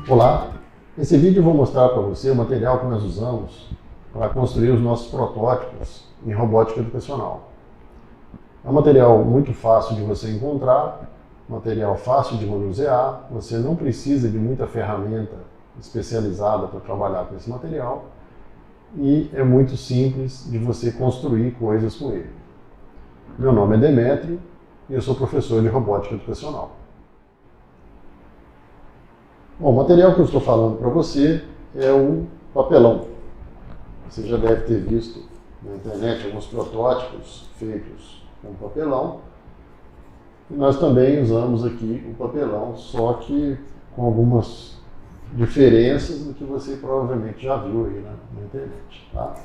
Olá, nesse vídeo eu vou mostrar para você o material que nós usamos para construir os nossos protótipos em robótica educacional. É um material muito fácil de você encontrar, material fácil de manusear, você não precisa de muita ferramenta especializada para trabalhar com esse material e é muito simples de você construir coisas com ele. Meu nome é Demétrio e eu sou professor de robótica educacional. Bom, o material que eu estou falando para você é o papelão. Você já deve ter visto na internet alguns protótipos feitos com papelão. E nós também usamos aqui o papelão, só que com algumas diferenças do que você provavelmente já viu aí na internet. Tá?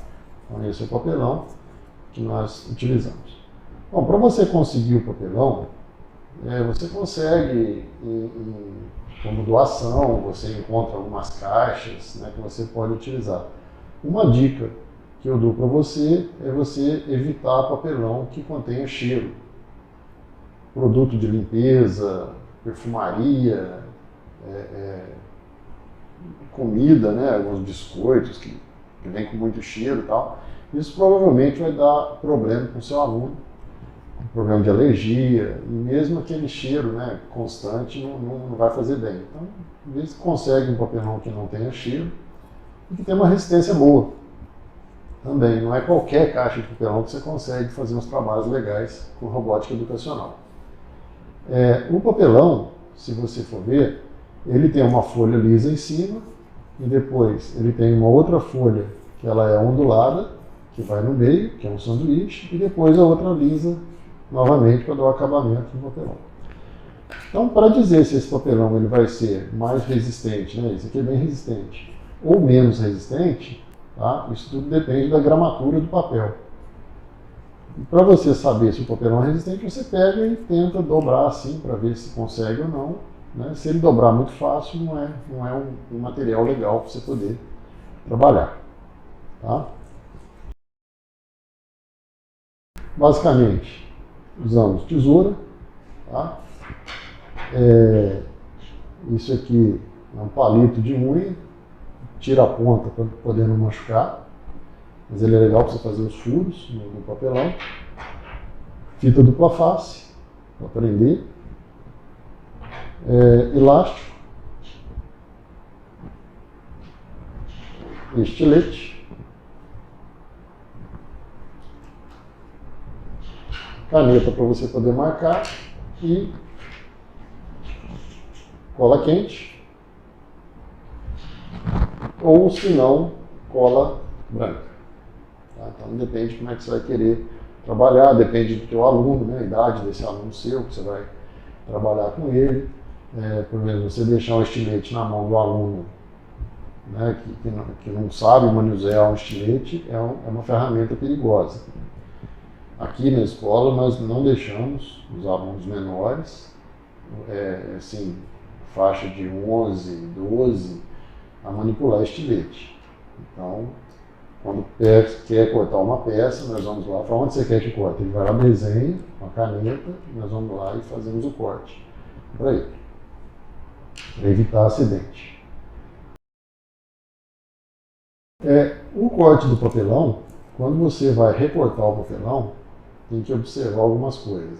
Então esse é o papelão que nós utilizamos. Bom, para você conseguir o papelão, você consegue como doação, você encontra algumas caixas que você pode utilizar. Uma dica que eu dou para você é você evitar papelão que contenha cheiro. Produto de limpeza, perfumaria, comida, alguns biscoitos que vem com muito cheiro e tal. Isso provavelmente vai dar problema com o seu aluno. Problema de alergia, e mesmo aquele cheiro constante não vai fazer bem. Então, às vezes consegue um papelão que não tenha cheiro e que tenha uma resistência boa. Também, não é qualquer caixa de papelão que você consegue fazer uns trabalhos legais com robótica educacional. O papelão, se você for ver, ele tem uma folha lisa em cima e depois ele tem uma outra folha que ela é ondulada, que vai no meio, que é um sanduíche, e depois a outra lisa novamente para dar o acabamento do papelão. Então, para dizer se esse papelão ele vai ser mais resistente, esse aqui é bem resistente, ou menos resistente, tá? Isso tudo depende da gramatura do papel. E para você saber se o papelão é resistente, você pega e tenta dobrar assim para ver se consegue ou não. Se ele dobrar muito fácil, não é um material legal para você poder trabalhar. Tá? Basicamente, usamos tesoura, tá? Isso aqui é um palito de unha, tira a ponta para poder não machucar, mas ele é legal para você fazer os furos no papelão. Fita dupla face, para prender. Elástico. Estilete. Caneta para você poder marcar e cola quente, ou se não, cola branca. Tá? Então depende de como é que você vai querer trabalhar, depende do teu aluno, a idade desse aluno seu, que você vai trabalhar com ele. Por exemplo, você deixar um estilete na mão do aluno que não sabe manusear um estilete, é uma ferramenta perigosa. Aqui na escola nós não deixamos os alunos menores, faixa de 11, 12, a manipular estilete. Então, quando quer cortar uma peça, nós vamos lá, para onde você quer que corte? Ele vai lá, desenha com a caneta, nós vamos lá e fazemos o corte para ele, para evitar acidente. O corte do papelão, quando você vai recortar o papelão, tem que observar algumas coisas.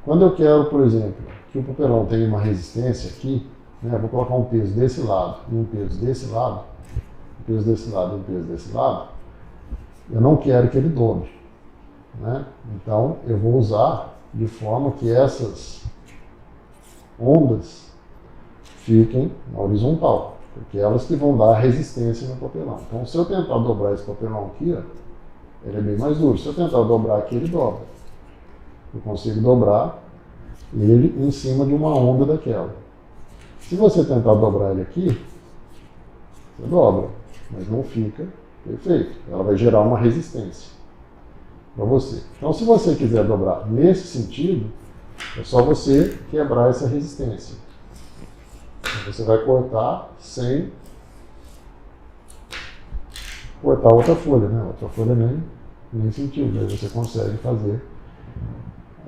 Quando eu quero, por exemplo, que o papelão tenha uma resistência aqui, eu vou colocar um peso desse lado e um peso desse lado, um peso desse lado e um peso desse lado, eu não quero que ele dobre. Então eu vou usar de forma que essas ondas fiquem na horizontal, porque elas que vão dar resistência no papelão. Então se eu tentar dobrar esse papelão aqui, ele é bem mais duro. Se eu tentar dobrar aqui, ele dobra. Eu consigo dobrar ele em cima de uma onda daquela. Se você tentar dobrar ele aqui, você dobra, mas não fica perfeito. Ela vai gerar uma resistência para você. Então, se você quiser dobrar nesse sentido, é só você quebrar essa resistência. Então, você vai cortar sem cortar outra folha, Outra folha nem sentido. Aí você consegue fazer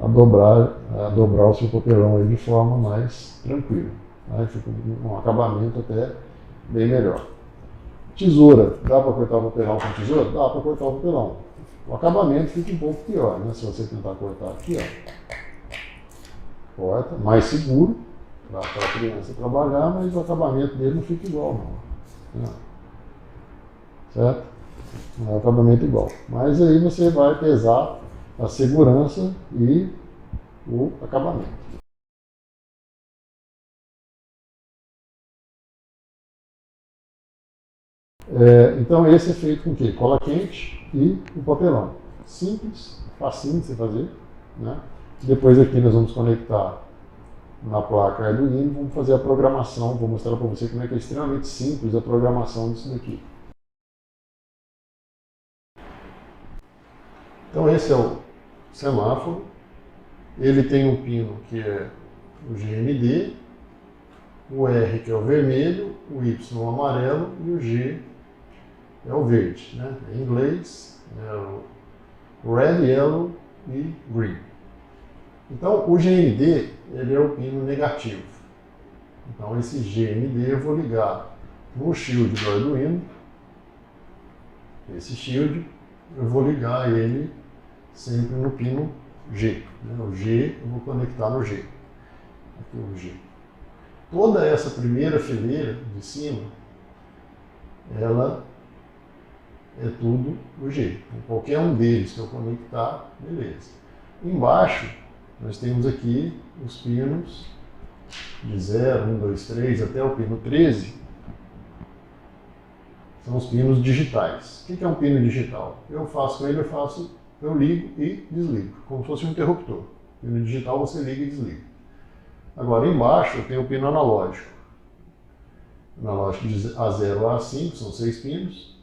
a dobrar o seu papelão aí de forma mais tranquila. Aí fica um acabamento até bem melhor. Tesoura, dá para cortar o papelão com tesoura? Dá para cortar o papelão. O acabamento fica um pouco pior, né? Se você tentar cortar aqui, ó. Corta, mais seguro para a criança trabalhar, mas o acabamento dele não fica igual, não. Certo? Não é o acabamento igual. Mas aí você vai pesar a segurança e o acabamento. Então esse é feito com o quê? Cola quente e o papelão. Simples, facinho de você fazer, né? Depois aqui nós vamos conectar na placa Arduino, vamos fazer a programação, vou mostrar para você como é que é extremamente simples a programação disso daqui. Então esse é o semáforo, ele tem um pino que é o GND, o R que é o vermelho, o Y o amarelo e o G é o verde, né? Em inglês é o Red, Yellow e Green. Então o GND ele é o pino negativo. Então esse GND eu vou ligar no shield do Arduino, esse shield eu vou ligar ele sempre no pino G. Né? O G eu vou conectar no G. Aqui o G. Toda essa primeira fileira de cima, ela é tudo o G. Então, qualquer um deles que eu conectar, beleza. Embaixo, nós temos aqui os pinos de 0, 1, 2, 3 até o pino 13. São os pinos digitais. O que é um pino digital? Eu faço com ele, eu ligo e desligo, como se fosse um interruptor. Pino digital você liga e desliga. Agora embaixo eu tenho o pino analógico. Analógico de A0 a A5, são 6 pinos.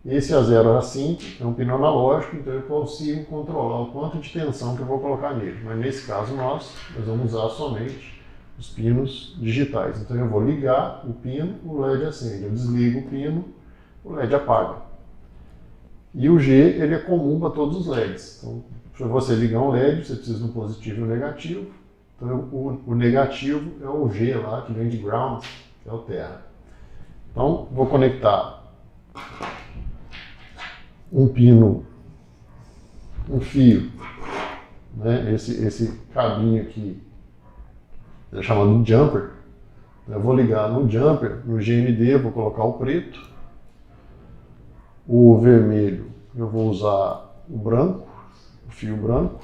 Esse A0 a A5 é um pino analógico, então eu consigo controlar o quanto de tensão que eu vou colocar nele. Mas nesse caso nós vamos usar somente os pinos digitais. Então eu vou ligar o pino, o LED acende. Eu desligo o pino, o LED apaga. E o G ele é comum para todos os LEDs. Então, para você ligar um LED, você precisa de um positivo e um negativo. Então o negativo é o G lá, que vem de ground, que é o terra. Então vou conectar um pino, um fio, né? Esse cabinho aqui é chamado jumper. Eu vou ligar no jumper, no GND, vou colocar o preto, o vermelho eu vou usar o branco, o fio branco,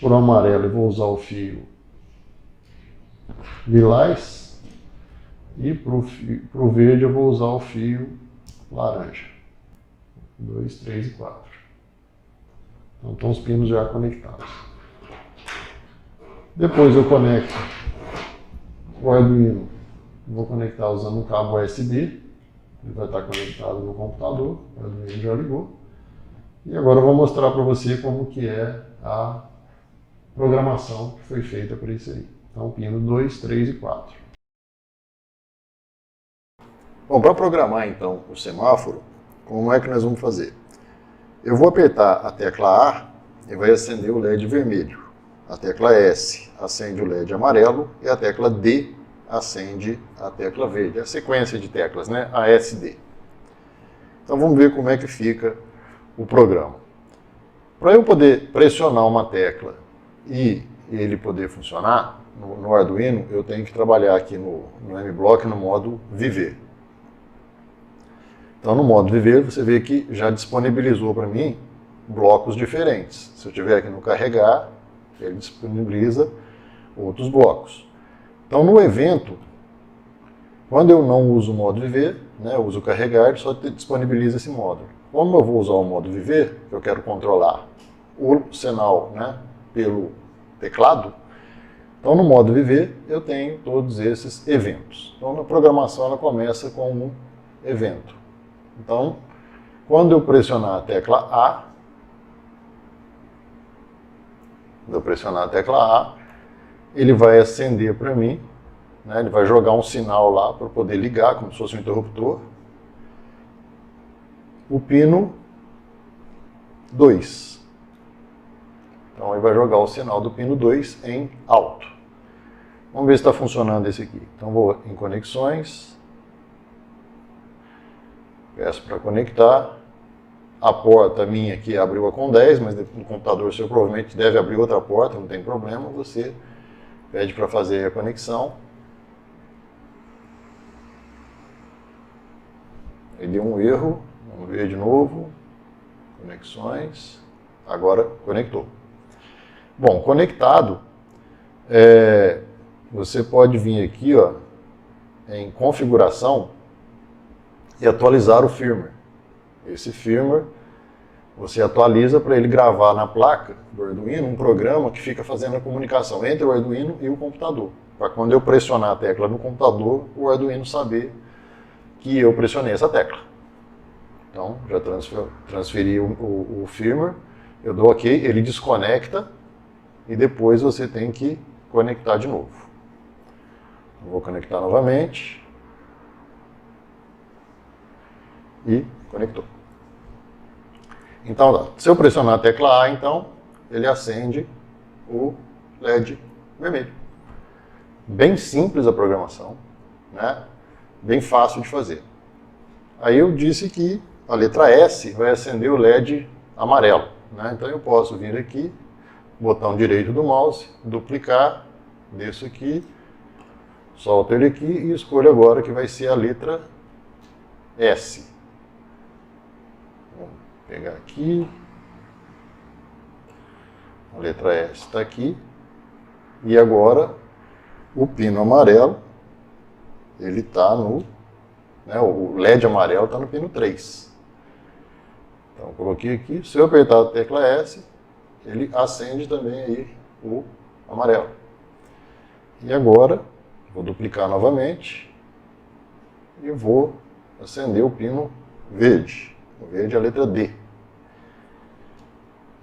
por amarelo eu vou usar o fio lilás e para o verde eu vou usar o fio laranja. 2, 3 e 4. Então estão os pinos já conectados. Depois eu conecto o Arduino. Vou conectar usando um cabo USB. Ele vai estar conectado no computador. O Arduino já ligou. E agora eu vou mostrar para você como que é a programação que foi feita para isso aí. Então pino 2, 3 e 4. Bom, para programar então o semáforo, como é que nós vamos fazer? Eu vou apertar a tecla A e vai acender o LED vermelho. A tecla S acende o LED amarelo e a tecla D acende a tecla verde. É a sequência de teclas, né? ASD. Então vamos ver como é que fica o programa. Para eu poder pressionar uma tecla e ele poder funcionar, no Arduino eu tenho que trabalhar aqui no M-Block no modo Viver. Então, no modo Viver, você vê que já disponibilizou para mim blocos diferentes. Se eu tiver aqui no Carregar, ele disponibiliza outros blocos. Então, no evento, quando eu não uso o modo Viver, né, eu uso o Carregar, ele só disponibiliza esse módulo. Como eu vou usar o modo Viver, eu quero controlar o sinal, né, pelo teclado, então no modo Viver eu tenho todos esses eventos. Então, na programação ela começa com um evento. Então, quando eu pressionar a tecla A, ele vai acender para mim, né? Ele vai jogar um sinal lá para poder ligar, como se fosse um interruptor. O pino 2. Então ele vai jogar o sinal do pino 2 em alto. Vamos ver se está funcionando esse aqui. Então vou em conexões, peço para conectar. A porta minha aqui abriu a com 10, mas no computador seu provavelmente deve abrir outra porta, não tem problema. Você pede para fazer a conexão. Aí deu um erro, vamos ver de novo. Conexões, agora conectou. Bom, conectado, você pode vir aqui, ó, em configuração e atualizar o firmware. Esse firmware você atualiza para ele gravar na placa do Arduino um programa que fica fazendo a comunicação entre o Arduino e o computador. Para quando eu pressionar a tecla no computador, o Arduino saber que eu pressionei essa tecla. Então, já transferi o firmware, eu dou OK, ele desconecta e depois você tem que conectar de novo. Eu vou conectar novamente e conectou. Então, se eu pressionar a tecla A, então, ele acende o LED vermelho. Bem simples a programação, né? Bem fácil de fazer. Aí eu disse que a letra S vai acender o LED amarelo, né? Então eu posso vir aqui, botão direito do mouse, duplicar, desço aqui, solto ele aqui e escolho agora que vai ser a letra S. Vou pegar aqui, a letra S está aqui, e agora o pino amarelo, ele está no, né, o LED amarelo está no pino 3. Então, coloquei aqui, se eu apertar a tecla S, ele acende também aí o amarelo. E agora, vou duplicar novamente e vou acender o pino verde. O verde é a letra D.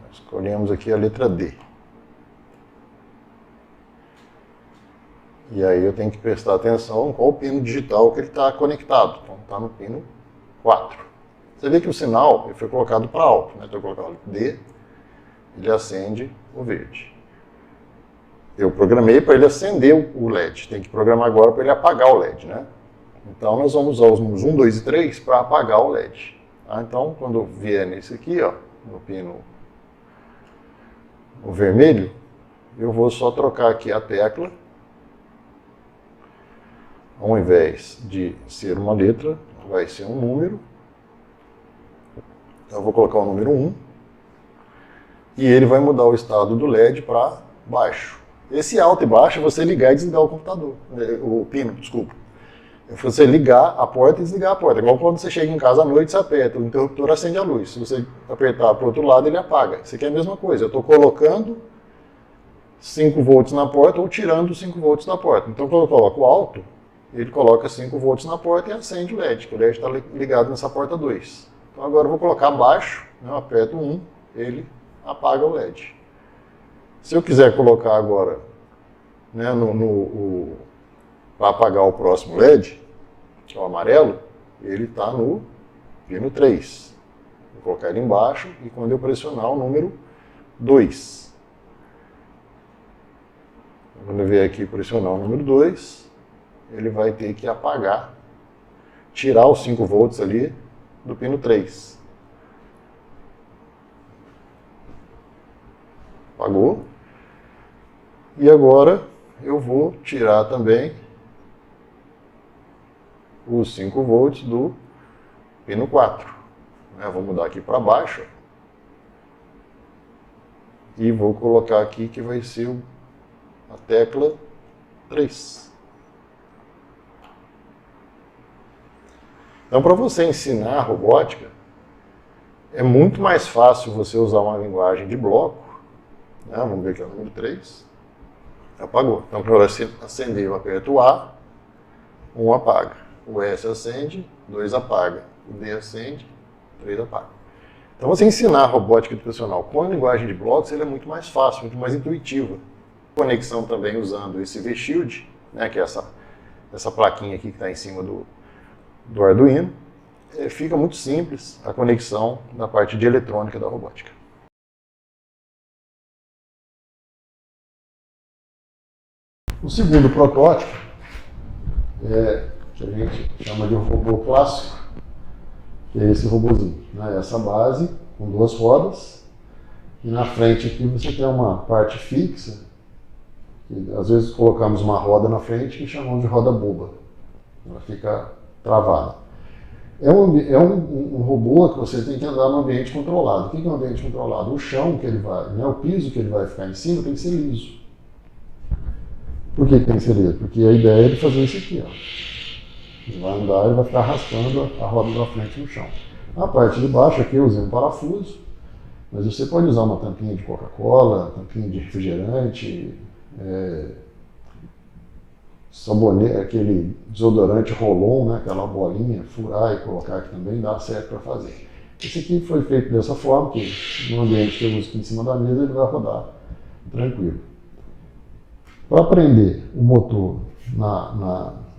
Nós escolhemos aqui a letra D. E aí eu tenho que prestar atenção em qual pino digital que ele está conectado. Então está no pino 4. Você vê que o sinal ele foi colocado para alto, né? Então eu colocar o D, ele acende o verde. Eu programei para ele acender o LED. Tem que programar agora para ele apagar o LED, né? Então nós vamos usar os números 1, 2 e 3 para apagar o LED. Tá? Então quando eu vier nesse aqui, ó, no pino o vermelho, eu vou só trocar aqui a tecla. Ao invés de ser uma letra, vai ser um número. Então eu vou colocar o número 1. E ele vai mudar o estado do LED para baixo. Esse alto e baixo é você ligar e desligar o computador. O pino, desculpa. É você ligar a porta e desligar a porta. Igual quando você chega em casa à noite, você aperta, o interruptor acende a luz. Se você apertar para o outro lado, ele apaga. Isso aqui é a mesma coisa. Eu estou colocando 5 volts na porta ou tirando 5 volts da porta. Então quando eu coloco alto, ele coloca 5 volts na porta e acende o LED, que o LED está ligado nessa porta 2. Então agora eu vou colocar baixo, né, eu aperto 1, ele apaga o LED. Se eu quiser colocar agora, né, para apagar o próximo LED, que é o amarelo, ele está no pino 3. Vou colocar ele embaixo e quando eu pressionar o número 2. Quando eu vier aqui pressionar o número 2, ele vai ter que apagar, tirar os 5 volts ali do pino 3. Apagou. E agora eu vou tirar também os 5 volts do pino 4. Vou mudar aqui para baixo. E vou colocar aqui que vai ser a tecla 3. Então, para você ensinar robótica, é muito mais fácil você usar uma linguagem de bloco. Né? Vamos ver aqui o número 3. Apagou. Então, para acender, eu aperto o A, 1 apaga. O S acende, 2 apaga. O D acende, 3 apaga. Então, você ensinar robótica educacional com a linguagem de blocos, ele é muito mais fácil, muito mais intuitiva. Conexão também usando esse V-Shield, né, que é essa plaquinha aqui que está em cima do Arduino, fica muito simples a conexão na parte de eletrônica da robótica. O segundo protótipo que a gente chama de um robô clássico, que é esse robozinho, né? Essa base com duas rodas, e na frente aqui você tem uma parte fixa, que às vezes colocamos uma roda na frente e chamamos de roda boba, ela fica travada. É um robô que você tem que andar no ambiente controlado. O que é um ambiente controlado? O chão que ele vai, né, o piso que ele vai ficar em cima tem que ser liso. Por que tem que ser liso? Porque a ideia é de fazer isso aqui, ó. Ele vai andar e vai ficar arrastando a roda da frente no chão. A parte de baixo aqui eu usei um parafuso, mas você pode usar uma tampinha de Coca-Cola, tampinha de refrigerante, sabonete, aquele desodorante Rolon, né, aquela bolinha, furar e colocar aqui também dá certo para fazer. Esse aqui foi feito dessa forma, que no ambiente que eu uso aqui em cima da mesa ele vai rodar tranquilo. Para prender o motor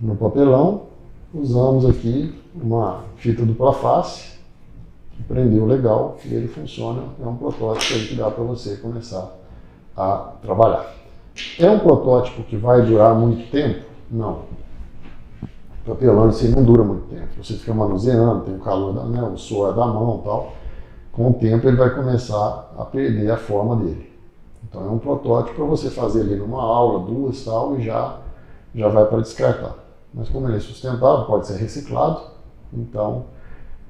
no papelão, usamos aqui uma fita dupla face, que prendeu legal e ele funciona, é um protótipo aí que dá para você começar a trabalhar. É um protótipo que vai durar muito tempo? Não. O papelão assim não dura muito tempo. Você fica manuseando, tem o calor, né, o suor da mão e tal. Com o tempo ele vai começar a perder a forma dele. Então é um protótipo para você fazer ali numa aula, duas tal, e já vai para descartar. Mas como ele é sustentável, pode ser reciclado, então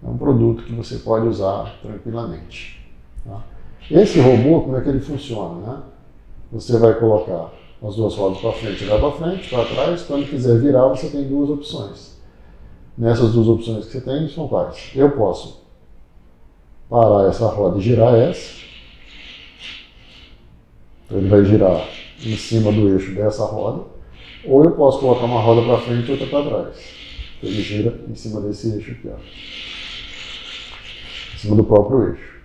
é um produto que você pode usar tranquilamente. Tá? Esse robô, como é que ele funciona, né? Você vai colocar as duas rodas para frente e vai para frente, para trás. Quando quiser virar, você tem duas opções. Nessas duas opções que você tem, são quais? Eu posso parar essa roda e girar essa. Então ele vai girar em cima do eixo dessa roda. Ou eu posso colocar uma roda para frente e outra para trás. Então ele gira em cima desse eixo aqui, ó. Em cima do próprio eixo.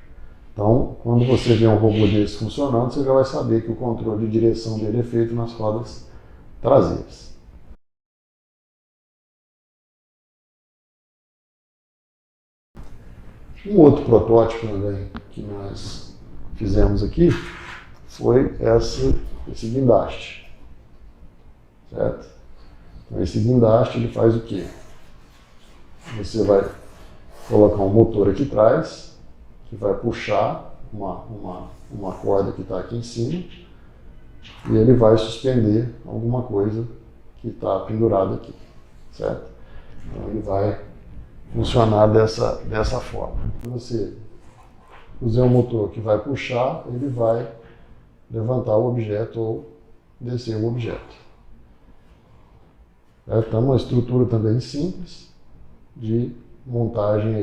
Então, quando você vê um robô desse funcionando, você já vai saber que o controle de direção dele é feito nas rodas traseiras. Um outro protótipo também que nós fizemos aqui foi esse guindaste, certo? Então, esse guindaste ele faz o quê? Você vai colocar um motor aqui atrás, que vai puxar uma corda que está aqui em cima e ele vai suspender alguma coisa que está pendurada aqui, certo? Então ele vai funcionar dessa forma. Se você usar um motor que vai puxar, ele vai levantar o objeto ou descer o objeto. Então uma estrutura também simples de montagem.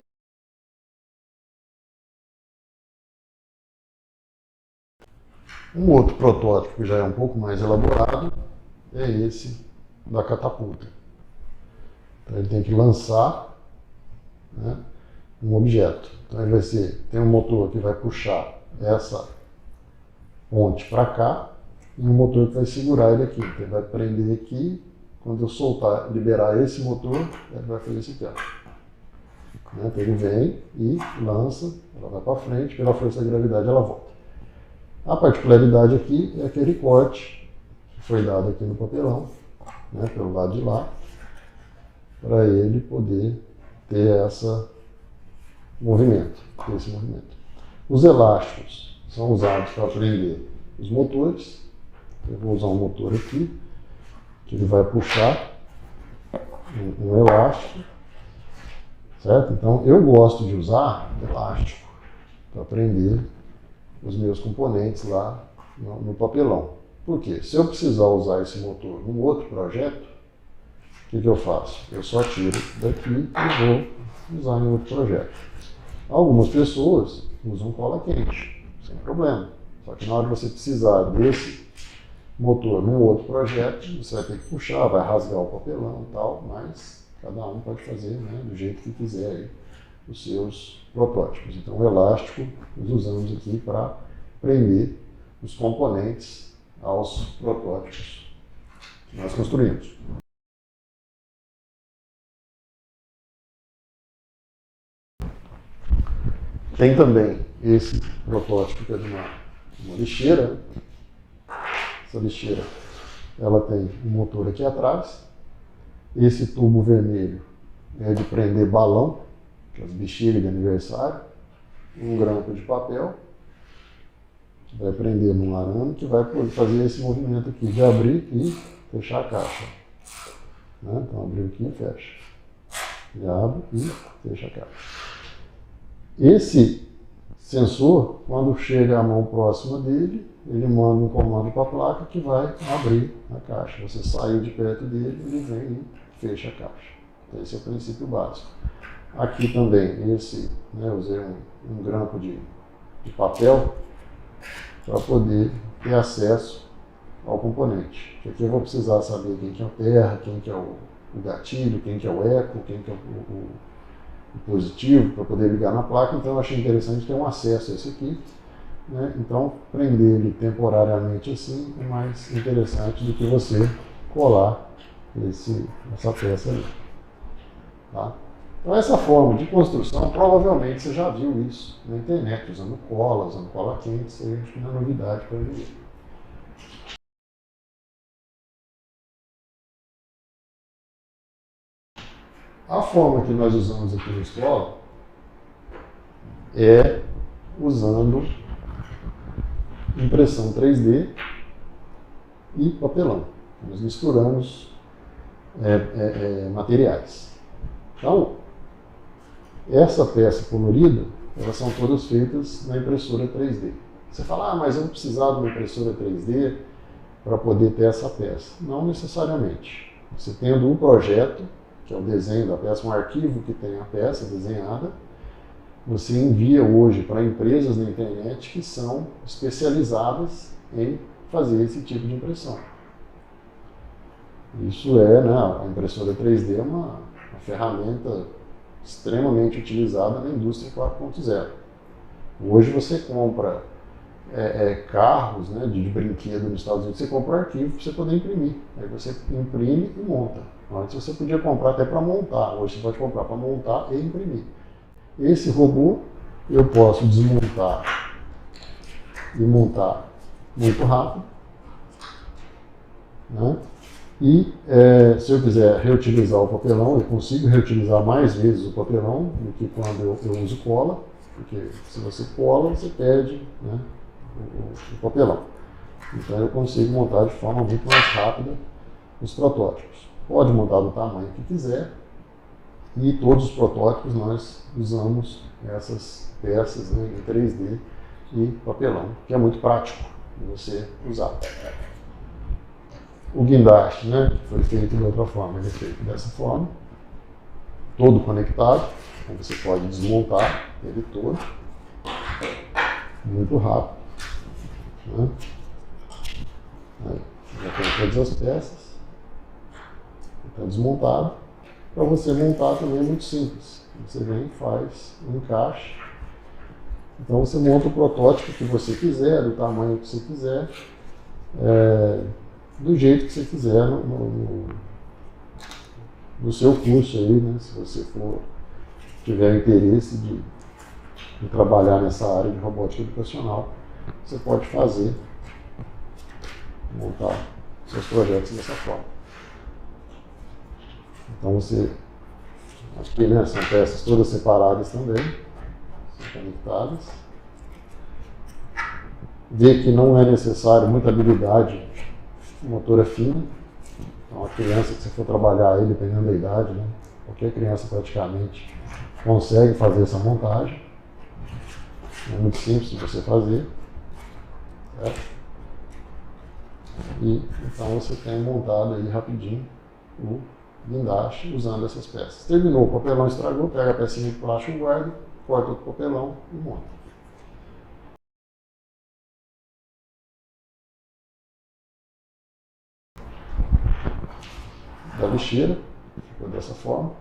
Um outro protótipo que já é um pouco mais elaborado é esse da catapulta. Então ele tem que lançar, né, um objeto. Então ele tem um motor que vai puxar essa ponte para cá e um motor que vai segurar ele aqui. Então ele vai prender aqui, quando eu soltar, liberar esse motor, ele vai fazer isso aqui, ó. Então ele vem e lança, ela vai para frente, pela força da gravidade ela volta. A particularidade aqui é aquele corte que foi dado aqui no papelão, né, pelo lado de lá, para ele poder ter esse movimento. Os elásticos são usados para prender os motores. Eu vou usar um motor aqui, que ele vai puxar um elástico, certo? Então eu gosto de usar elástico para prender os meus componentes lá no papelão. Por quê? Se eu precisar usar esse motor num outro projeto, o que eu faço? Eu só tiro daqui e vou usar em outro projeto. Algumas pessoas usam cola quente, sem problema. Só que na hora que você precisar desse motor num outro projeto, você vai ter que puxar, vai rasgar o papelão e tal, mas cada um pode fazer, né, do jeito que quiser aí, os seus protótipos. Então o elástico nós usamos aqui para prender os componentes aos protótipos que nós construímos. Tem também esse protótipo que é de uma lixeira. Essa lixeira ela tem um motor aqui atrás. Esse tubo vermelho é de prender balão, que é as bexigas de aniversário, um grampo de papel, que vai prender num arame, que vai fazer esse movimento aqui de abrir e fechar a caixa. Né? Então, abriu aqui e fecha. E abre e fecha a caixa. Esse sensor, quando chega a mão próxima dele, ele manda um comando para a placa que vai abrir a caixa. Você saiu de perto dele, ele vem e fecha a caixa. Então, esse é o princípio básico. Aqui também, usei um grampo de papel para poder ter acesso ao componente. Aqui eu vou precisar saber quem que é o terra, quem que é o gatilho, quem que é o eco, quem que é o positivo, para poder ligar na placa. Então eu achei interessante ter um acesso a esse aqui. Né? Então prender ele temporariamente assim é mais interessante do que você colar essa peça ali. Tá? Então essa forma de construção, provavelmente você já viu isso na internet, usando cola quente, isso aí acho que não é novidade para ninguém. A forma que nós usamos aqui na escola é usando impressão 3D e papelão. Nós misturamos materiais. Então, essa peça colorida, elas são todas feitas na impressora 3D. Você fala, mas eu vou precisar de uma impressora 3D para poder ter essa peça. Não necessariamente. Você tendo um projeto, que é o desenho da peça, um arquivo que tem a peça desenhada, você envia hoje para empresas na internet que são especializadas em fazer esse tipo de impressão. Isso a impressora 3D é uma ferramenta extremamente utilizada na indústria 4.0. Hoje você compra carros de brinquedo nos Estados Unidos, você compra um arquivo para você poder imprimir. Aí você imprime e monta. Antes você podia comprar até para montar, hoje você pode comprar para montar e imprimir. Esse robô eu posso desmontar e montar muito rápido. Né? E se eu quiser reutilizar o papelão, eu consigo reutilizar mais vezes o papelão do que quando eu uso cola, porque se você cola, você perde o papelão. Então eu consigo montar de forma muito mais rápida os protótipos. Pode montar do tamanho que quiser, e todos os protótipos nós usamos essas peças em 3D e papelão, que é muito prático de você usar. O guindaste, que foi feito de outra forma, ele é feito dessa forma, todo conectado, então você pode desmontar ele todo, muito rápido. Né? Aí, já tem todas as peças, está desmontado. Para você montar também é muito simples, você vem e faz um encaixe. Então você monta o protótipo que você quiser, do tamanho que você quiser, do jeito que você quiser no seu curso aí, se você tiver interesse de trabalhar nessa área de robótica educacional, você pode montar seus projetos dessa forma. Então aqui são peças todas separadas também, são conectadas. Vê que não é necessário muita habilidade motora fina. Então a criança que você for trabalhar aí, dependendo da idade, qualquer criança praticamente consegue fazer essa montagem. É muito simples de você fazer. Certo? E então você tem montado aí rapidinho o guindaste usando essas peças. Terminou, o papelão estragou, pega a pecinha de plástico, guarda, corta outro papelão e monta. Da lixeira, ficou dessa forma.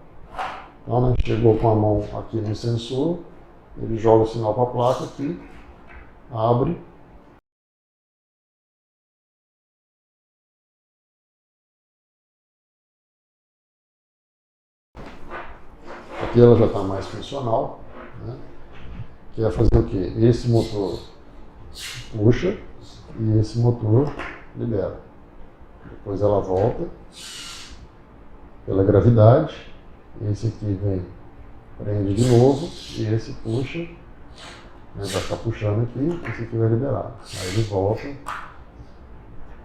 Então, chegou com a mão aqui no sensor, ele joga o sinal para a placa aqui, abre. Aqui ela já está mais funcional, que é fazer o quê? Esse motor puxa e esse motor libera. Depois ela volta pela gravidade, esse aqui vem, prende de novo, e esse puxa, né, vai ficar puxando aqui, esse aqui vai liberar. Aí ele volta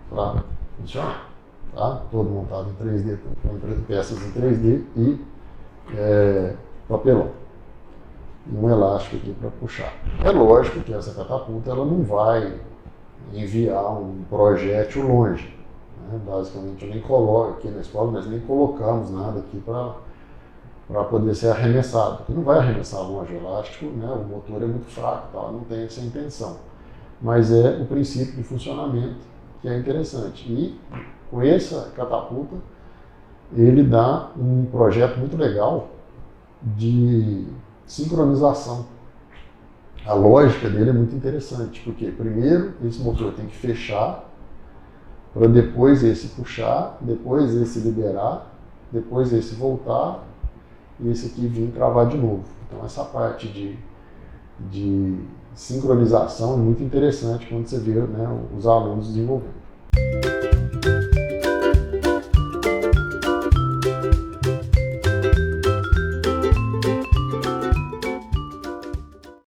para funcionar. Tá? Todo montado em 3D, com peças em 3D e papelão. E um elástico aqui para puxar. É lógico que essa catapulta ela não vai enviar um projétil longe. Né? Basicamente, eu nem coloco aqui na escola, nós nem colocamos nada aqui para poder ser arremessado. Porque não vai arremessar longe o elástico, né? O motor é muito fraco, tá? Não tem essa intenção. Mas é o princípio de funcionamento que é interessante. E com essa catapulta, ele dá um projeto muito legal de sincronização. A lógica dele é muito interessante, porque primeiro esse motor tem que fechar, para depois esse puxar, depois esse liberar, depois esse voltar e esse aqui vir travar de novo. Então essa parte de sincronização é muito interessante quando você vê, né, os alunos desenvolvendo.